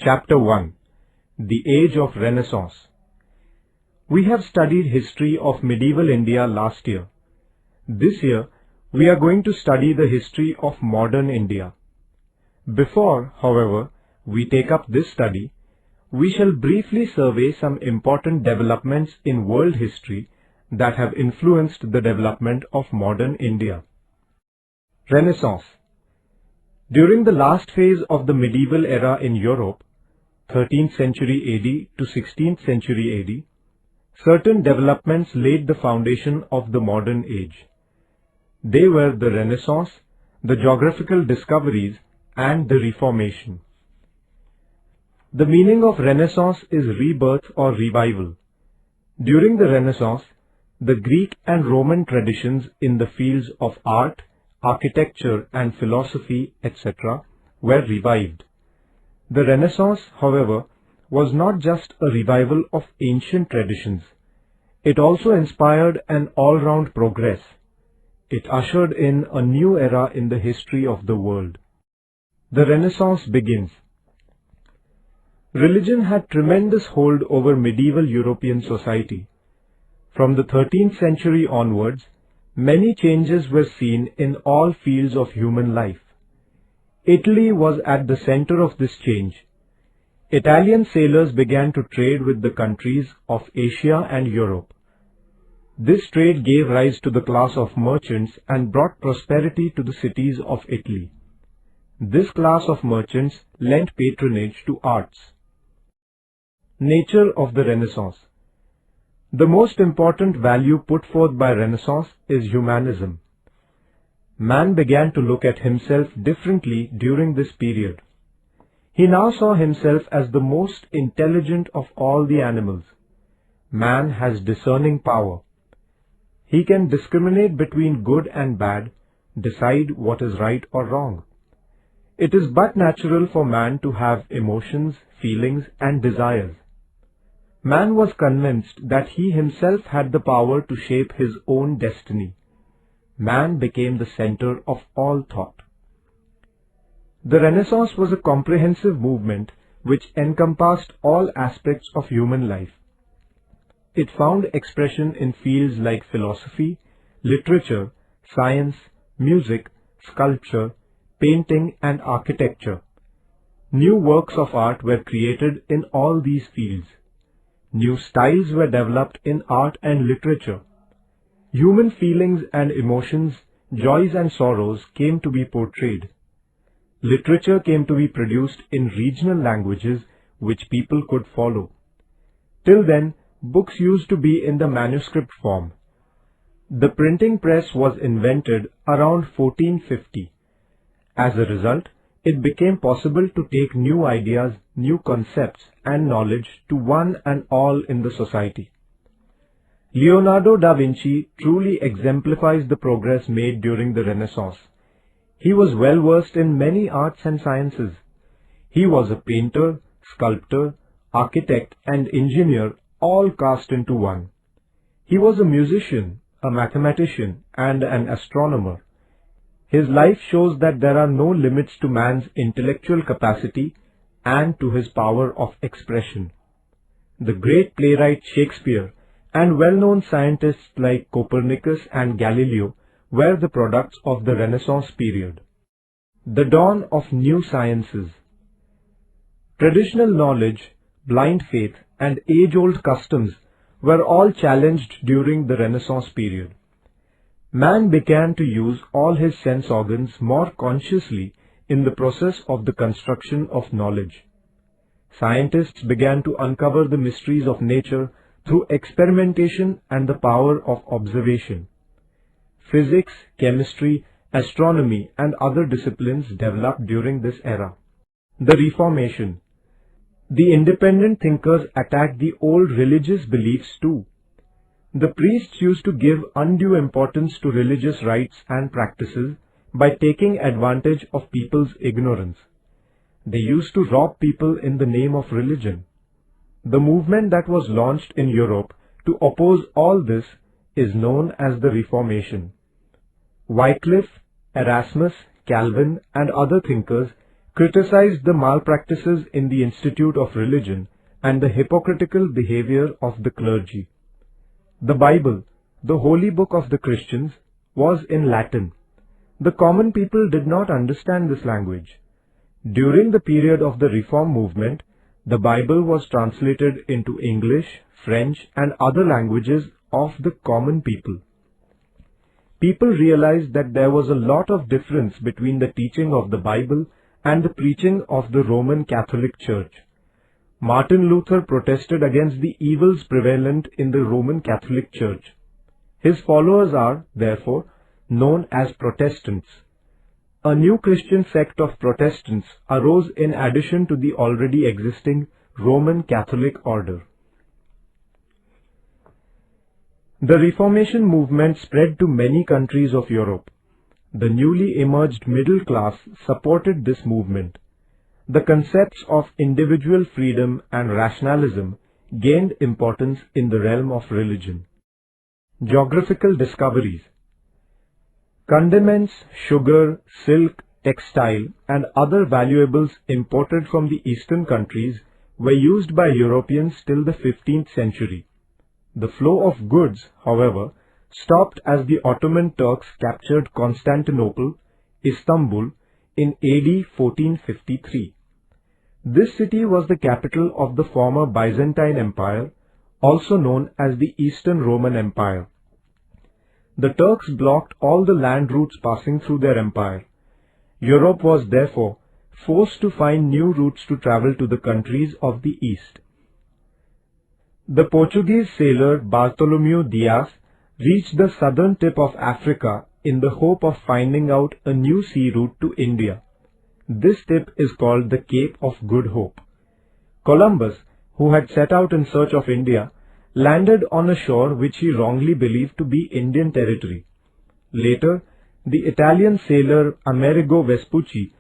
Chapter 1. The Age of Renaissance. We have studied history of medieval India last year. This year, we are going to study the history of modern India. Before, however, we take up this study, we shall briefly survey some important developments in world history that have influenced the development of modern India. Renaissance. During the last phase of the medieval era in Europe, 13th century AD to 16th century AD, certain developments laid the foundation of the modern age. They were the Renaissance, the geographical discoveries, and the Reformation. The meaning of Renaissance is rebirth or revival. During the Renaissance, the Greek and Roman traditions in the fields of art, architecture and philosophy, etc., were revived. The Renaissance, however, was not just a revival of ancient traditions. It also inspired an all-round progress. It ushered in a new era in the history of the world. The Renaissance begins. Religion had tremendous hold over medieval European society. From the 13th century onwards, many changes were seen in all fields of human life. Italy was at the center of this change. Italian sailors began to trade with the countries of Asia and Europe. This trade gave rise to the class of merchants and brought prosperity to the cities of Italy. This class of merchants lent patronage to arts. Nature of the Renaissance. The most important value put forth by Renaissance is humanism. Man began to look at himself differently during this period. He now saw himself as the most intelligent of all the animals. Man has discerning power. He can discriminate between good and bad, decide what is right or wrong. It is but natural for man to have emotions, feelings, and desires. Man was convinced that he himself had the power to shape his own destiny. Man became the center of all thought. The Renaissance was a comprehensive movement which encompassed all aspects of human life. It found expression in fields like philosophy, literature, science, music, sculpture, painting, and architecture. New works of art were created in all these fields. New styles were developed in art and literature. Human feelings and emotions, joys and sorrows came to be portrayed. Literature came to be produced in regional languages which people could follow. Till then, books used to be in the manuscript form. The printing press was invented around 1450. As a result, it became possible to take new ideas, new concepts, and knowledge to one and all in the society. Leonardo da Vinci truly exemplifies the progress made during the Renaissance. He was well versed in many arts and sciences. He was a painter, sculptor, architect, and engineer, all cast into one. He was a musician, a mathematician, and an astronomer. His life shows that there are no limits to man's intellectual capacity and to his power of expression. The great playwright Shakespeare and well-known scientists like Copernicus and Galileo were the products of the Renaissance period. The dawn of new sciences. Traditional knowledge, blind faith, and age-old customs were all challenged during the Renaissance period. Man began to use all his sense organs more consciously in the process of the construction of knowledge. Scientists began to uncover the mysteries of nature through experimentation and the power of observation. Physics, chemistry, astronomy, and other disciplines developed during this era. The Reformation. The independent thinkers attacked the old religious beliefs too. The priests used to give undue importance to religious rites and practices by taking advantage of people's ignorance. They used to rob people in the name of religion. The movement that was launched in Europe to oppose all this is known as the Reformation. Wycliffe, Erasmus, Calvin, and other thinkers criticized the malpractices in the Institute of Religion and the hypocritical behavior of the clergy. The Bible, the holy book of the Christians, was in Latin. The common people did not understand this language. During the period of the Reform movement, the Bible was translated into English, French, and other languages of the common people. People realized that there was a lot of difference between the teaching of the Bible and the preaching of the Roman Catholic Church. Martin Luther protested against the evils prevalent in the Roman Catholic Church. His followers are, therefore, known as Protestants. A new Christian sect of Protestants arose in addition to the already existing Roman Catholic order. The Reformation movement spread to many countries of Europe. The newly emerged middle class supported this movement. The concepts of individual freedom and rationalism gained importance in the realm of religion. Geographical discoveries. Condiments, sugar, silk, textile, and other valuables imported from the eastern countries were used by Europeans till the 15th century. The flow of goods, however, stopped as the Ottoman Turks captured Constantinople, Istanbul, in AD 1453. This city was the capital of the former Byzantine Empire, also known as the Eastern Roman Empire. The Turks blocked all the land routes passing through their empire. Europe was therefore forced to find new routes to travel to the countries of the East. The Portuguese sailor Bartholomew Dias reached the southern tip of Africa in the hope of finding out a new sea route to India. This tip is called the Cape of Good Hope. Columbus, who had set out in search of India, landed on a shore which he wrongly believed to be Indian territory. Later, the Italian sailor Amerigo Vespucci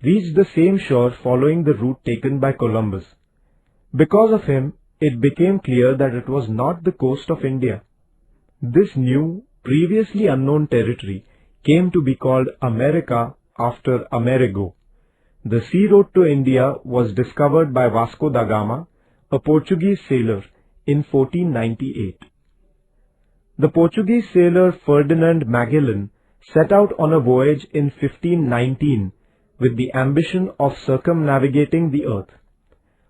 reached the same shore following the route taken by Columbus. Because of him, it became clear that it was not the coast of India. This new, previously unknown territory came to be called America after Amerigo. The sea road to India was discovered by Vasco da Gama, a Portuguese sailor, in 1498. The Portuguese sailor Ferdinand Magellan set out on a voyage in 1519 with the ambition of circumnavigating the earth.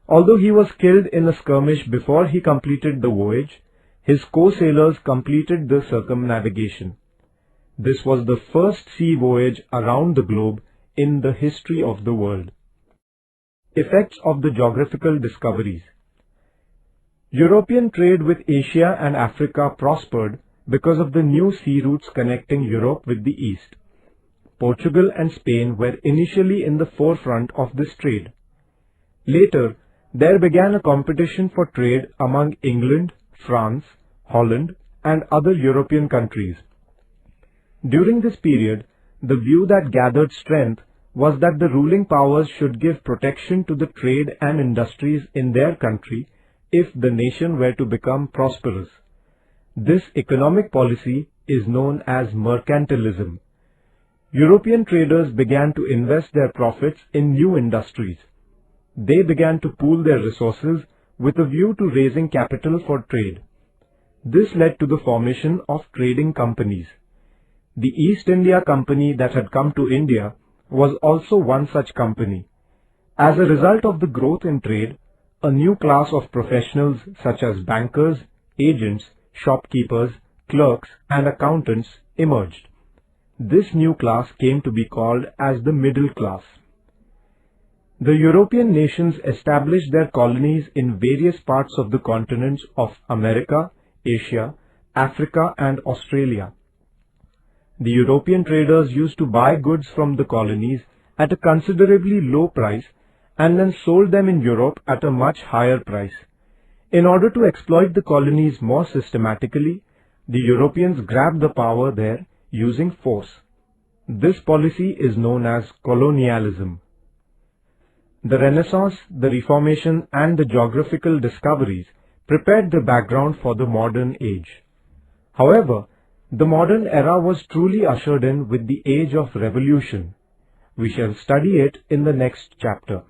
Although he was killed in a skirmish before he completed the voyage, his co-sailors completed the circumnavigation. This was the first sea voyage around the globe in the history of the world. Effects of the geographical discoveries. European trade with Asia and Africa prospered because of the new sea routes connecting Europe with the East. Portugal and Spain were initially in the forefront of this trade. Later, there began a competition for trade among England, France, Holland, and other European countries. During this period, the view that gathered strength was that the ruling powers should give protection to the trade and industries in their country if the nation were to become prosperous. This economic policy is known as mercantilism. European traders began to invest their profits in new industries. They began to pool their resources with a view to raising capital for trade. This led to the formation of trading companies. The East India Company that had come to India was also one such company. As a result of the growth in trade, a new class of professionals such as bankers, agents, shopkeepers, clerks, and accountants emerged. This new class came to be called as the middle class. The European nations established their colonies in various parts of the continents of America, Asia, Africa, and Australia. The European traders used to buy goods from the colonies at a considerably low price and then sold them in Europe at a much higher price. In order to exploit the colonies more systematically, the Europeans grabbed the power there using force. This policy is known as colonialism. The Renaissance, the Reformation, and the geographical discoveries prepared the background for the modern age. However, the modern era was truly ushered in with the age of revolution. We shall study it in the next chapter.